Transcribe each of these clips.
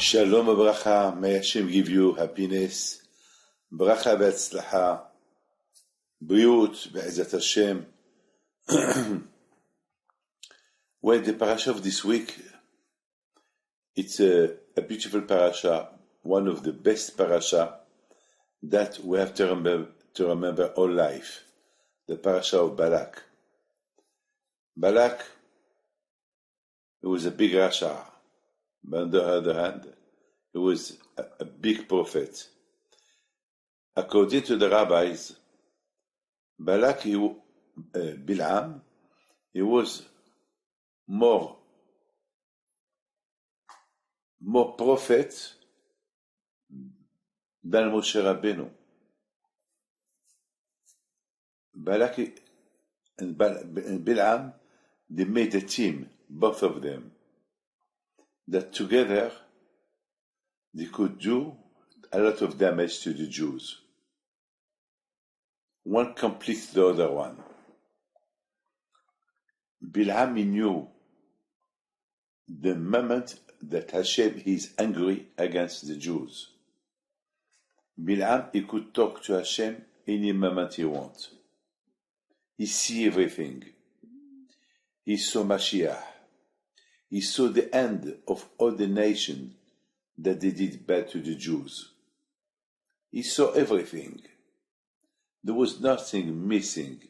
Shalom Bracha, may Hashem give you happiness, Bracha Ve'atzlacha, Briut Be'ezat Hashem. Well, the Parsha of this week, it's a beautiful Parsha, one of the best Parsha that we have to remember all life, the Parsha of Balak. Balak, he was a big Rasha, but on the other hand, he was a big prophet. According to the rabbis, Balak, Bilam, he was more prophet than Moshe Rabbeinu. Balak and Bilam, they made a team, both of them, that together they could do a lot of damage to the Jews. One completes the other one. Bilam knew the moment that Hashem is angry against the Jews. Bilam, he could talk to Hashem any moment he wants. He see everything. He saw Mashiach. He saw the end of all the nations that they did bad to the Jews. He saw everything. There was nothing missing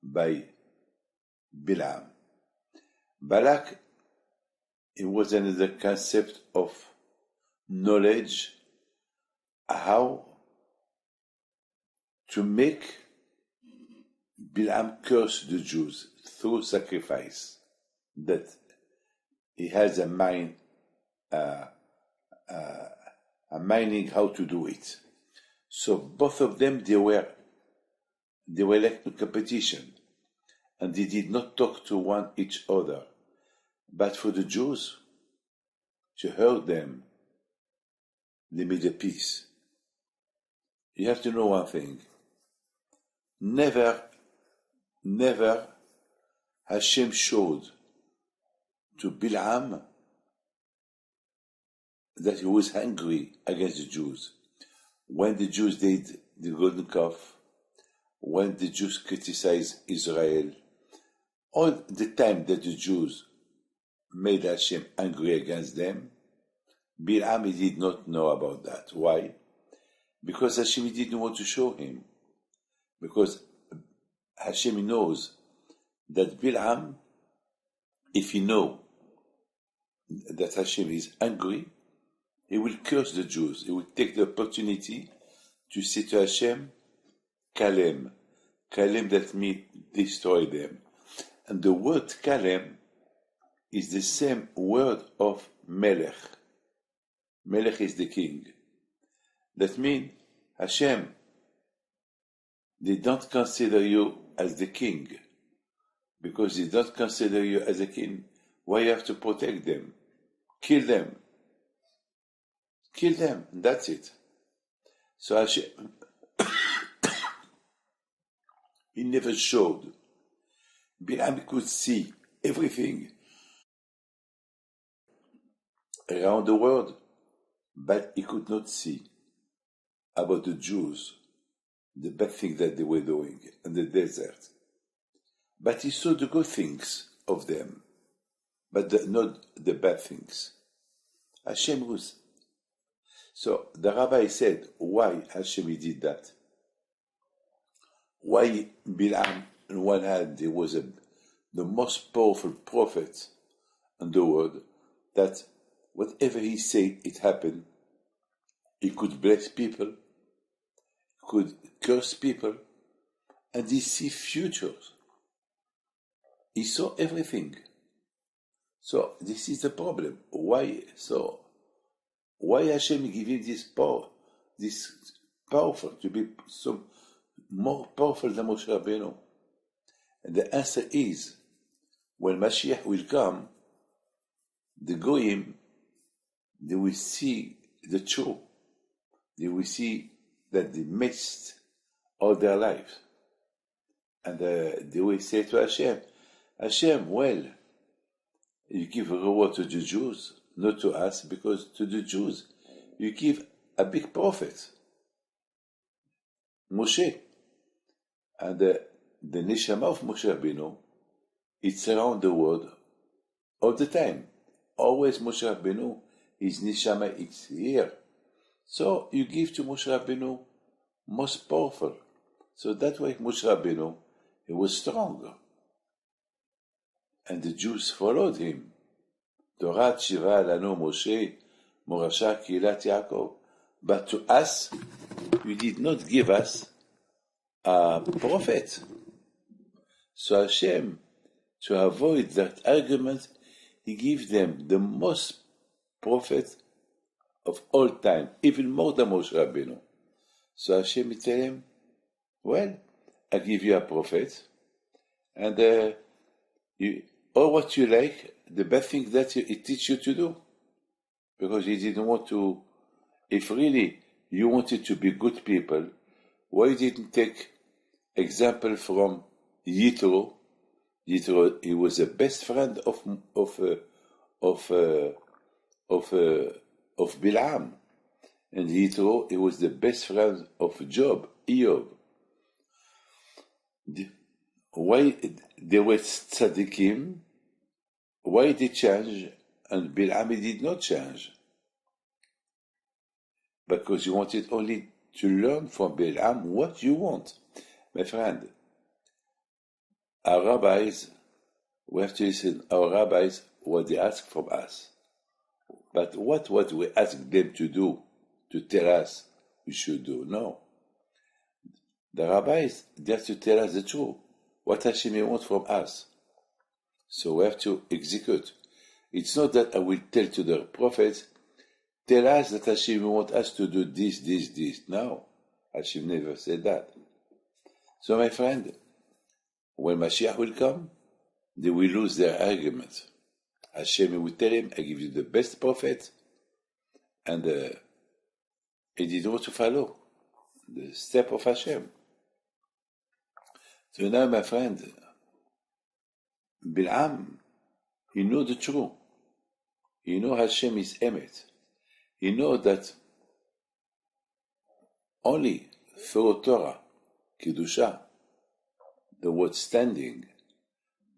by Bilam. Balak, it was another concept of knowledge, how to make Bilam curse the Jews through sacrifice. That he has a mind, a minding how to do it. So both of them, they were like a competition, and they did not talk to each other. But for the Jews, to hurt them, they made a peace. You have to know one thing. Never Hashem showed to Bilam that he was angry against the Jews. When the Jews did the golden calf, when the Jews criticized Israel, all the time that the Jews made Hashem angry against them, Bilam did not know about that. Why? Because Hashem didn't want to show him. Because Hashem knows that Bilam, if he knows that Hashem is angry, he will curse the Jews. He will take the opportunity to say to Hashem, Kalem. Kalem, that means destroy them. And the word Kalem is the same word of Melech. Melech is the king. That means, Hashem, they don't consider you as the king. Because they don't consider you as a king, why you have to protect them? Kill them. Kill them, and that's it. So Hashem, he never showed. Bilam could see everything around the world, but he could not see about the Jews, the bad things that they were doing in the desert. But he saw the good things of them, but not the bad things. Hashem was. So the rabbi said, why Hashem did that? Why Bilam, on one hand, he was the most powerful prophet in the world, that whatever he said, it happened. He could bless people, could curse people, and he see futures. He saw everything. So this is the problem. Why Hashem give him this power, this powerful, to be so more powerful than Moshe Rabbeinu? And the answer is, when Mashiach will come, the Goyim, they will see the truth. They will see that they missed all their lives. And they will say to Hashem, well, you give a reward to the Jews, not to us, because to the Jews, you give a big prophet, Moshe. And the neshama of Moshe Rabbeinu, it's around the world all the time. Always Moshe Rabbeinu, his neshama, it's here. So you give to Moshe Rabbeinu most powerful. So that way Moshe Rabbeinu, he was strong. And the Jews followed him. Torah Shiva Lanu Moshe, Morasha Kilat Yaakov. But to us, you did not give us a prophet. So Hashem, to avoid that argument, he gives them the most prophet of all time, even more than Moshe Rabbeinu. So Hashem will tell him, well, I give you a prophet, and or what you like, the best thing that it teach you to do. Because he didn't want to, if really you wanted to be good people, why didn't take example from Yitro? Yitro, he was the best friend of Bilam, and Yitro, he was the best friend of Job. Why they were tzaddikim? Why they change and Bilam did not change? Because you wanted only to learn from Bilam what you want. My friend, our rabbis, we have to listen, our rabbis, what they ask from us. But what we ask them to do, to tell us we should do? No. The rabbis, they have to tell us the truth, what Hashem wants from us. So we have to execute. It's not that I will tell to the prophets, tell us that Hashem wants us to do this. No, Hashem never said that. So my friend, when Mashiach will come, they will lose their argument. Hashem will tell him, I give you the best prophet, and he didn't want to follow the step of Hashem. So now, my friend, Bilam, he know the truth. He know Hashem is Emet. He know that only through Torah, Kedusha, the word standing,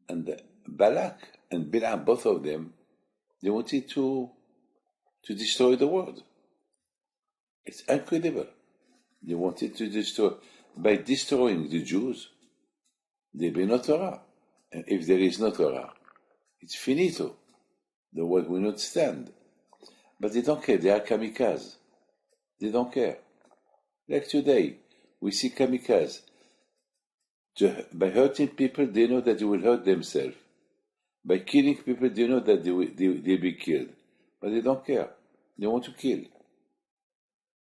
and Balak and Bilam, both of them, they wanted to destroy the world. It's incredible. They wanted to destroy. By destroying the Jews, there be no Torah. And if there is no Torah, it's finito. The world will not stand. But they don't care. They are kamikazes. They don't care. Like today, we see kamikazes. By hurting people, they know that they will hurt themselves. By killing people, they know that they'll be killed. But they don't care. They want to kill.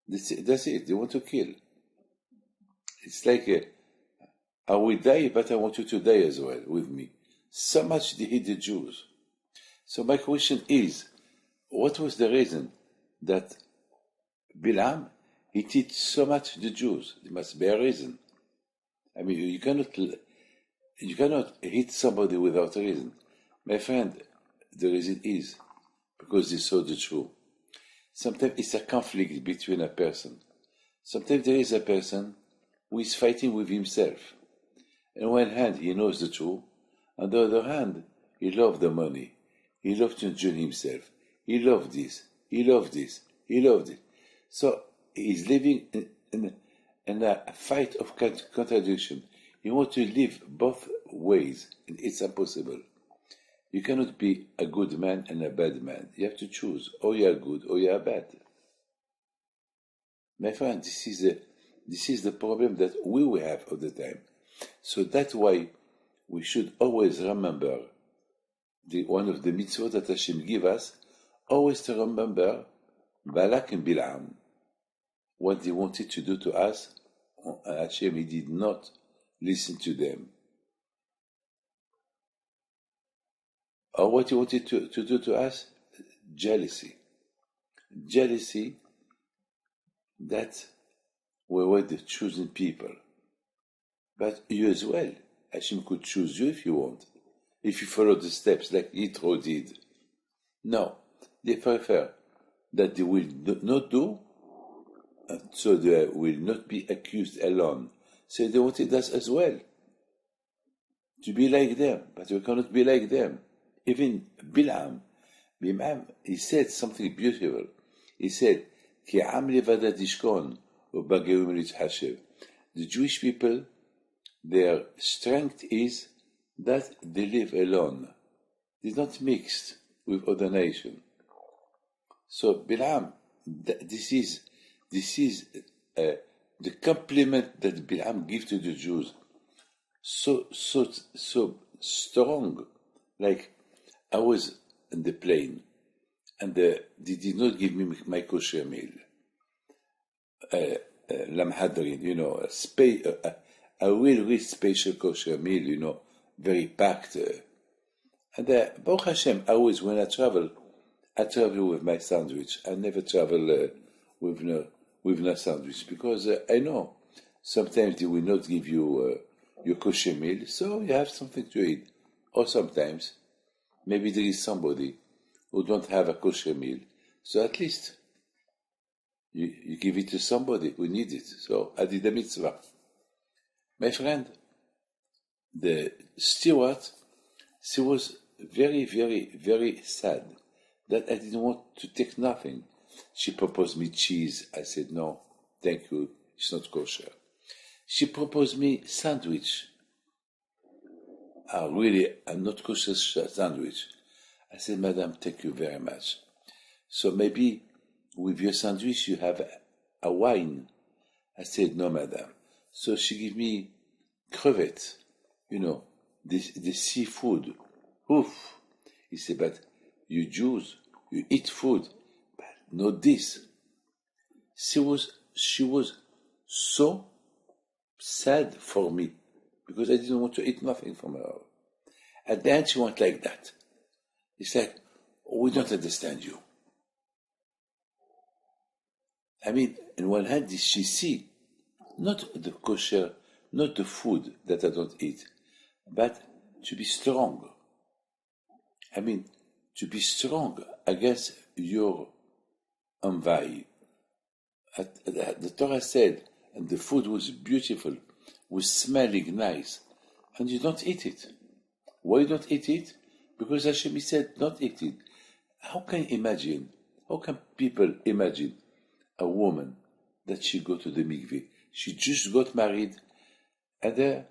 That's it. They want to kill. It's like, I will die, but I want you to die as well with me. So much they hate the Jews. So my question is, what was the reason that Bilam, he teach so much the Jews? There must be a reason. I mean, you cannot hit somebody without a reason. My friend, the reason is because they saw the truth. Sometimes it's a conflict between a person. Sometimes there is a person who is fighting with himself. On one hand, he knows the truth. On the other hand, he loves the money. He loves to enjoy himself. He loves this. He loves this. He loves it. So he's living in a fight of contradiction. You want to live both ways, and it's impossible. You cannot be a good man and a bad man. You have to choose. Or you are good, or you are bad. My friend, this is the problem that we will have all the time. So that's why we should always remember one of the mitzvot that Hashem give us, always to remember Balak and Bilam, what they wanted to do to us. Hashem, he did not listen to them. Or what he wanted to do to us? Jealousy. Jealousy that we were the chosen people. But you as well. Hashem could choose you if you want. If you follow the steps like Yitro did. No. They prefer that they will not do, so they will not be accused alone. So they wanted us as well to be like them, but we cannot be like them. Even Bilam, he said something beautiful. He said, "Ki am levada tishkon u'bageuim litzhashev." The Jewish people, their strength is that they live alone. They're not mixed with other nations. So Bilam, this is the compliment that Bilam gives to the Jews. So strong. Like, I was in the plane, and they did not give me my kosher meal. Lamhadrin, a really special kosher meal, very packed. And Baruch Hashem, always when I travel with my sandwich. I never travel with no sandwich, because I know sometimes they will not give you your kosher meal, so you have something to eat. Or sometimes maybe there is somebody who don't have a kosher meal, so at least you give it to somebody who needs it. So I did a mitzvah. My friend, the steward, she was very, very, very sad that I didn't want to take nothing. She proposed me cheese. I said, no, thank you, it's not kosher. She proposed me sandwich. Really, a not kosher sandwich. I said, Madam, thank you very much. So maybe with your sandwich you have a wine. I said, no, Madam. So she gave me crevettes, the seafood. Oof. He said, but you Jews, you eat food, but not this. She was so sad for me, because I didn't want to eat nothing from her. At the end, she went like that. He said, we don't understand you. I mean, on one hand, she see, not the kosher, not the food that I don't eat, but to be strong. I mean, to be strong against your envy. The Torah said, and the food was beautiful, was smelling nice, and you don't eat it. Why you don't eat it? Because Hashem said, don't eat it. How can people imagine a woman that she go to the mikveh? She just got married, and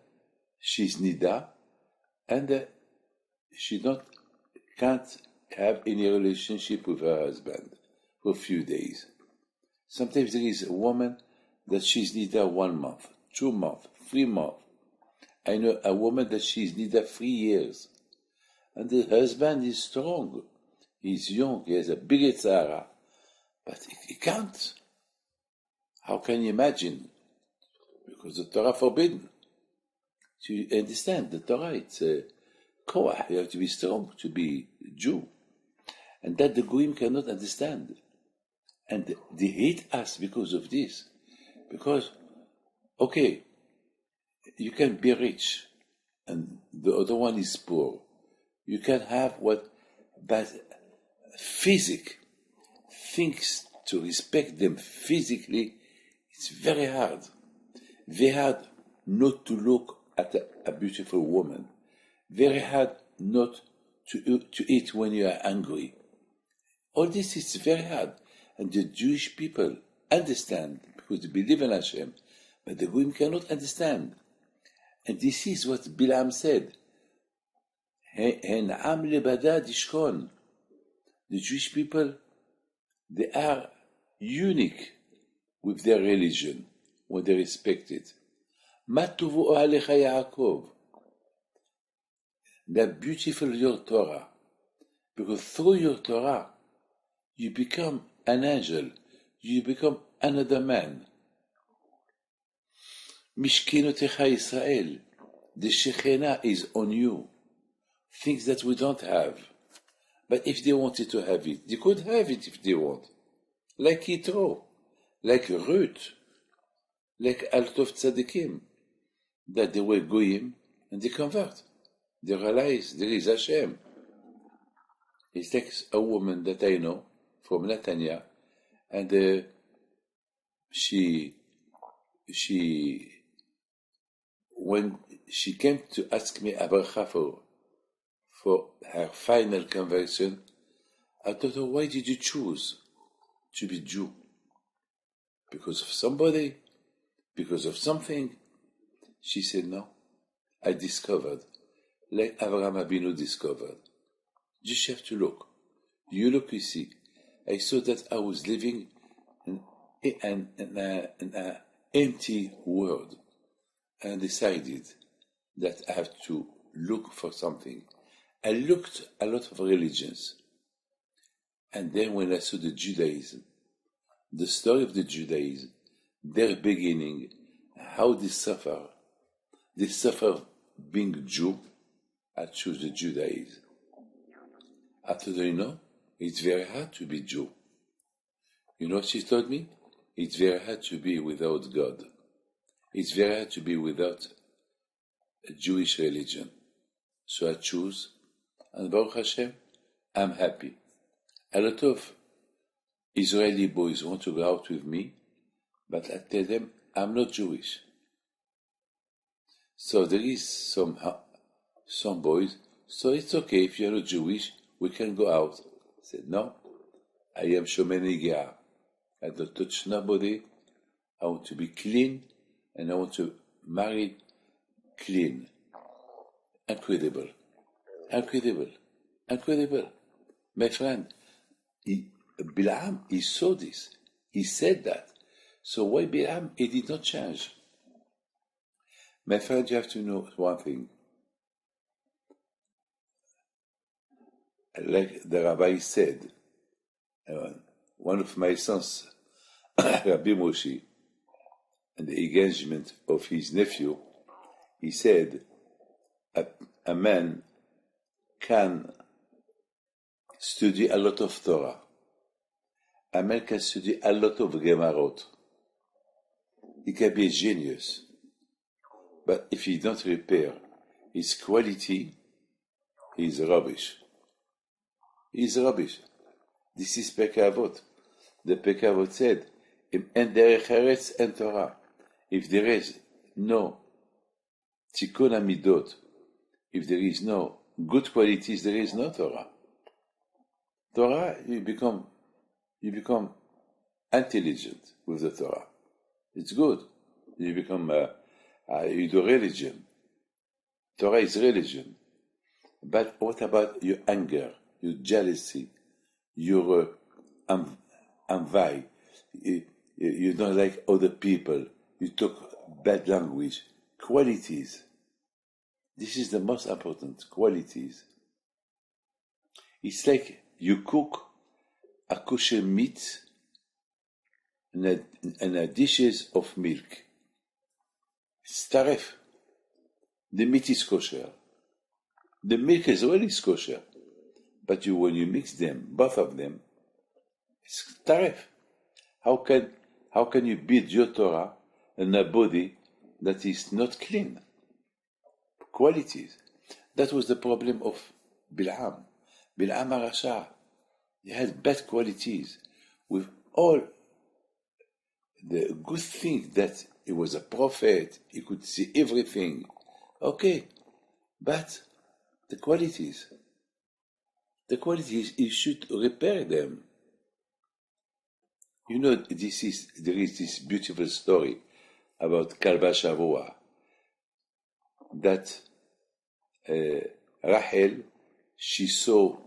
she's nida, and she can't have any relationship with her husband for a few days. Sometimes there is a woman that she's nida 1 month, 2 months, 3 months. I know a woman that she's nida 3 years, and the husband is strong. He's young. He has a big tzara, but he can't. How can you imagine? Because the Torah forbidden. So you understand the Torah. It's a koach. You have to be strong to be Jew, and that the goyim cannot understand, and they hate us because of this. Because, okay, you can be rich, and the other one is poor. You can have but things to respect them physically, it's very hard. Very hard not to look at a beautiful woman. Very hard not to eat when you are hungry. All this is very hard. And the Jewish people understand, because they believe in Hashem, but the women cannot understand. And this is what Bilam said. The Jewish people, they are unique with their religion when they respect it. The beautiful your Torah, because through your Torah you become an angel, you become another man. Mishkenotecha Israel, the Shekhinah is on you. Things that we don't have. But if they wanted to have it, they could have it if they want. Like Yitro, like Ruth, like Altov Tzadikim, that they were goyim and they convert. They realize there is Hashem. It's like a woman that I know from Netanya, and she when she came to ask me a bracha for her final conversion, I told her, why did you choose to be Jew? Because of somebody? Because of something? She said, no. I discovered, like Avraham Abinu discovered. Just have to look. You look, you see. I saw that I was living in an empty world, and decided that I have to look for something. I looked a lot of religions, and then when I saw the Judaism, the story of the Judaism, their beginning, how they suffer being Jew, I chose the Judaism. After that, it's very hard to be Jew. You know what she told me? It's very hard to be without God. It's very hard to be without a Jewish religion. So I choose, and Baruch Hashem, I'm happy. A lot of Israeli boys want to go out with me, but I tell them I'm not Jewish. So there is some boys, so it's okay if you're not Jewish, we can go out. I said, no, I am Shomer Negiah. I don't touch nobody. I want to be clean, and I want to marry clean. Incredible. My friend, Bilam, he saw this. He said that. So why Bilam? He did not change. My friend, you have to know one thing. Like the rabbi said, one of my sons, Rabbi Moshe, and the engagement of his nephew, he said, a man can study a lot of Torah. A man can study a lot of Gemarot. He can be a genius. But if he don't repair his quality, he is rubbish. He is rubbish. This is Pirkei Avot. The Pirkei Avot said, "En derech eretz en Torah." If there is no tikkun hamidot, if there is no good qualities, there is no Torah. Torah, you become intelligent with the Torah. It's good. You become you do religion. Torah is religion. But what about your anger, your jealousy, your envy? You don't like other people. You talk bad language. Qualities. This is the most important, qualities. It's like you cook a kosher meat and a dishes of milk. It's taref. The meat is kosher. The milk as well is kosher. But when you mix them, both of them, it's taref. How can you build your Torah in a body that is not clean? Qualities. That was the problem of Bil'am. Bil'am HaRasha. He had bad qualities. With all the good things that he was a prophet, he could see everything. Okay. But the qualities, you should repair them. You know, there is this beautiful story about Kalba Shavua, that Rachel, she saw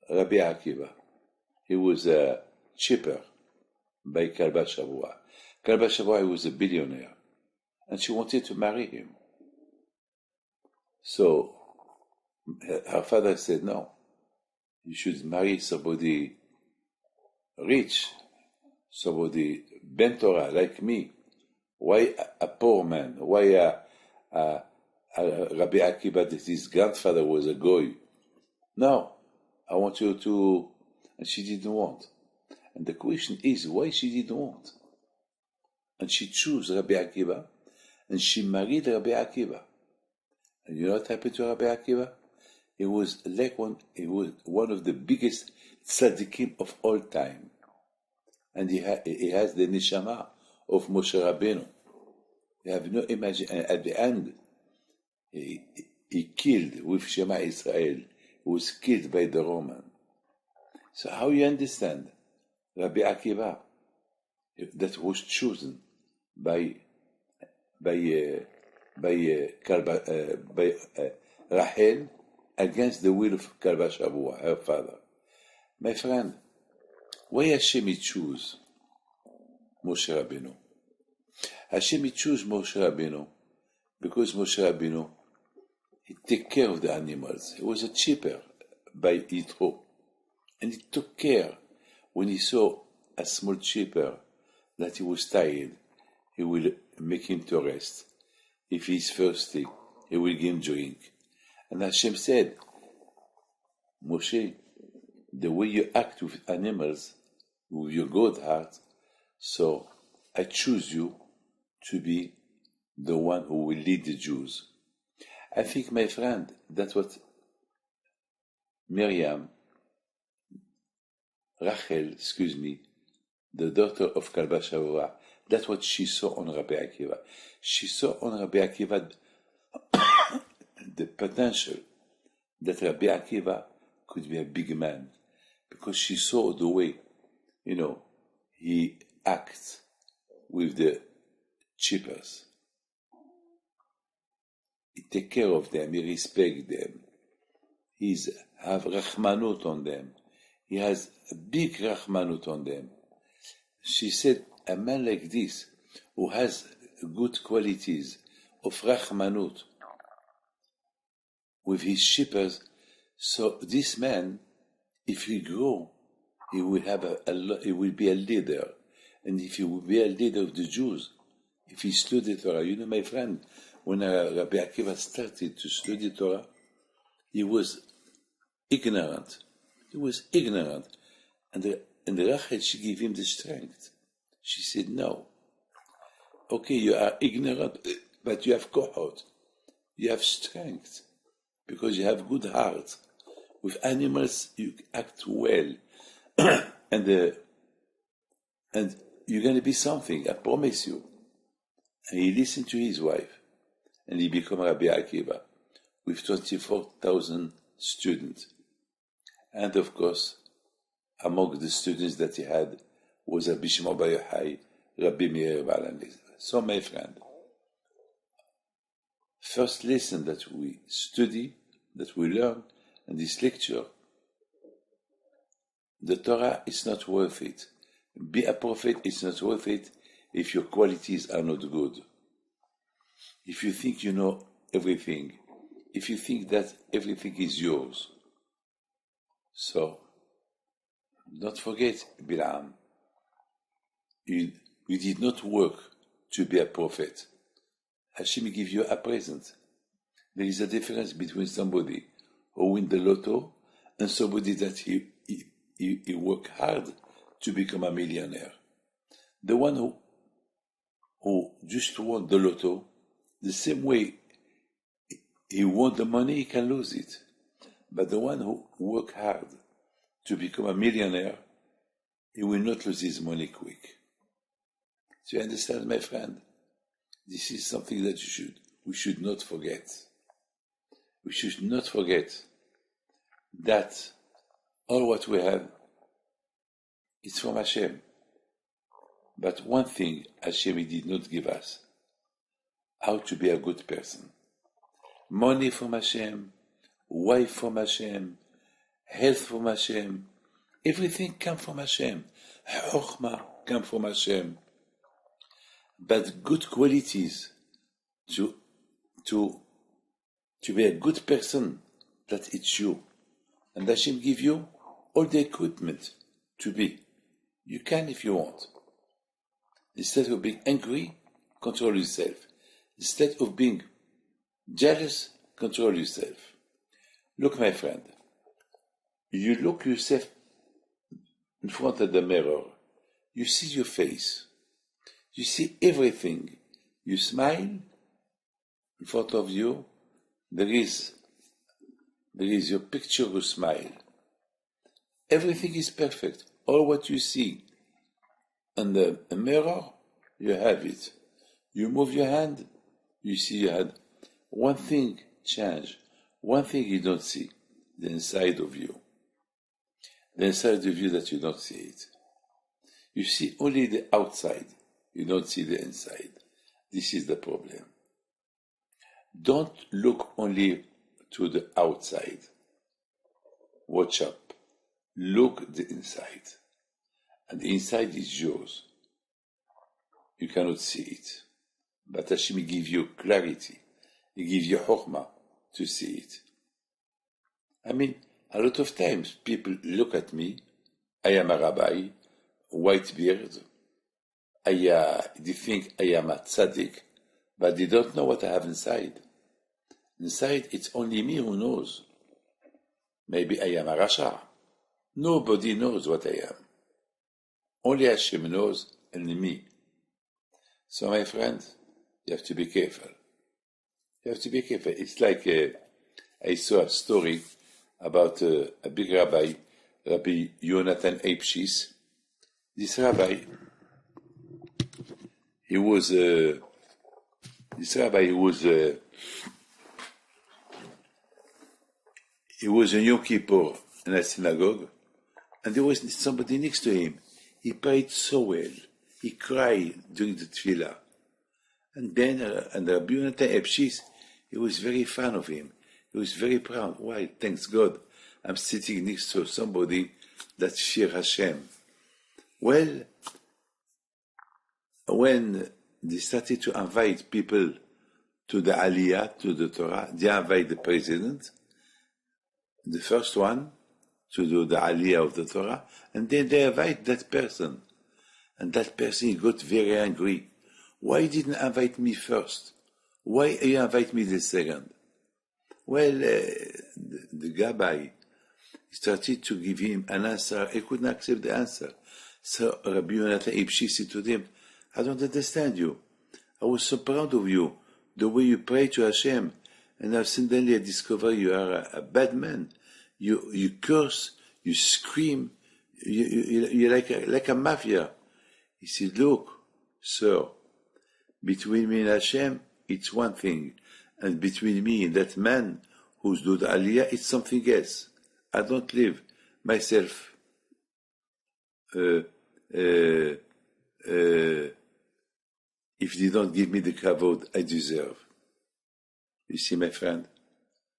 Rabbi Akiva. He was a cheaper by Kalba Shavua. Kalba Shavua was a billionaire, and she wanted to marry him. So her father said, no, you should marry somebody rich, somebody ben Torah like me. Why a poor man? Why a Rabbi Akiva, that his grandfather was a goy? No, I want you to... And she didn't want. And the question is, why she didn't want? And she chose Rabbi Akiva, and she married Rabbi Akiva. And you know what happened to Rabbi Akiva? He was one of the biggest tzaddikim of all time. And he has the neshama of Moshe Rabbeinu. You have no imagine. And at the end, he killed with Shema Israel. He was killed by the Roman. So how you understand Rabbi Akiva that was chosen by Rachel against the will of Kalba Shavua, her father? My friend, why Hashem choose Moshe Rabbeinu? Hashem chose Moshe Rabbeinu because Moshe Rabbeinu, he take care of the animals. He was a shepherd by Yitro, and he took care. When he saw a small shepherd that he was tired, he will make him to rest. If he is thirsty, he will give him drink. And Hashem said, Moshe, the way you act with animals, with your good heart, so I choose you to be the one who will lead the Jews. I think, my friend, that's what Rachel, the daughter of Kalba Shavua, that's what she saw on Rabbi Akiva. She saw on Rabbi Akiva the potential that Rabbi Akiva could be a big man, because she saw the way, he acts with the shepherds. He take care of them, he respect them, he have rachmanut on them, he has a big rachmanut on them. She said, a man like this, who has good qualities of rachmanut with his shepherds, so this man, if he grow, he will have he will be a leader. And if he will be a leader of the Jews, if he studied Torah, my friend, when Rabbi Akiva started to study Torah, he was ignorant. And Rachel, she gave him the strength. She said, no. Okay, you are ignorant, but you have kohot. You have strength, because you have good heart. With animals, you act well. and you're going to be something, I promise you. And he listened to his wife, and he became Rabbi Akiva with 24,000 students. And of course, among the students that he had was Rabbi Shimon Bar Yochai, Rabbi Meir Baal HaNes. So, my friend, first lesson that we study, that we learn in this lecture, the Torah is not worth it. Be a prophet is not worth it if your qualities are not good. If you think you know everything, if you think that everything is yours. So, don't forget, Bilam, you did not work to be a prophet. Hashem give you a present. There is a difference between somebody who win the lotto and somebody that he work hard to become a millionaire. The one who just won the lotto, the same way he won the money, he can lose it. But the one who work hard to become a millionaire, he will not lose his money quick. Do you understand, my friend? This is something that we should not forget. We should not forget that all what we have is from Hashem. But one thing Hashem did not give us, how to be a good person. Money from Hashem, wife from Hashem, health from Hashem, everything comes from Hashem. Chokhmah comes from Hashem. But good qualities to be a good person, that it's you. And Hashem give you all the equipment to be. You can if you want. Instead of being angry, control yourself. Instead of being jealous, control yourself. Look, my friend, you look yourself in front of the mirror. You see your face. You see everything. You smile. In front of you, there is there is your picture who smile. Everything is perfect. All what you see in the mirror, you have it. You move your hand, you see your hand. One thing change. One thing you don't see, the inside of you. The inside of you that you don't see it. You see only the outside. You don't see the inside. This is the problem. Don't look only to the outside. Watch up. Look the inside. And the inside is yours. You cannot see it. But Hashem give you clarity. He gives you chokhmah to see it. I mean, a lot of times people look at me. I am a rabbi, white beard. They think I am a tzaddik, but they don't know what I have inside. Inside, it's only me who knows. Maybe I am a rasha. Nobody knows what I am. Only Hashem knows, and me. So, my friend, you have to be careful. You have to be careful. It's like I saw a story about a big rabbi, Rabbi Yonatan Eibshis. This rabbi, he was a Yom Kippur in a synagogue, and there was somebody next to him. He prayed so well. He cried during the tefillah. And then Rabbi Yonatan Eibshis, he was very fan of him. He was very proud. Why? Thanks God, I'm sitting next to somebody that fear Hashem. Well, when they started to invite people to the Aliyah, to the Torah, they invite the president, the first one, to do the Aliyah of the Torah, and then they invite that person. And that person got very angry. Why didn't you invite me first? Why you invite me the second? Well, the rabbi started to give him an answer. He couldn't accept the answer. So Rabbi Yonatan Eibshis said to them, I don't understand you. I was so proud of you, the way you pray to Hashem, and now suddenly I discover you are a bad man. You curse, you scream, you're like a mafia. He said, look, sir, between me and Hashem, it's one thing. And between me and that man who's do the Aliyah, it's something else. I don't live myself. If they don't give me the kavod I deserve. You see, my friend,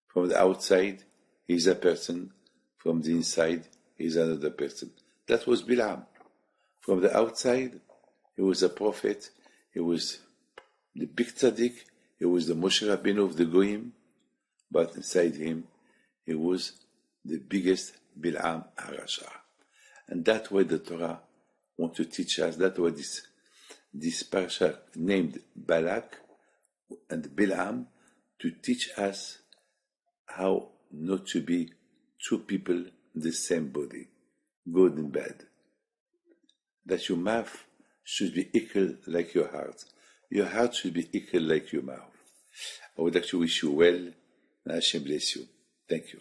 from the outside, he's a person. From the inside, he's another person. That was Bilam. From the outside, he was a prophet. He was the big tzaddik. He was the Moshe Rabbeinu of the Goyim. But inside him, he was the biggest Bilam HaRasha. And that's why the Torah wants to teach us. That's why this Parsha named Balak and Bilam to teach us how not to be two people in the same body, good and bad. That your mouth should be equal like your heart. Your heart should be equal like your mouth. I would like to wish you well, and Hashem bless you. Thank you.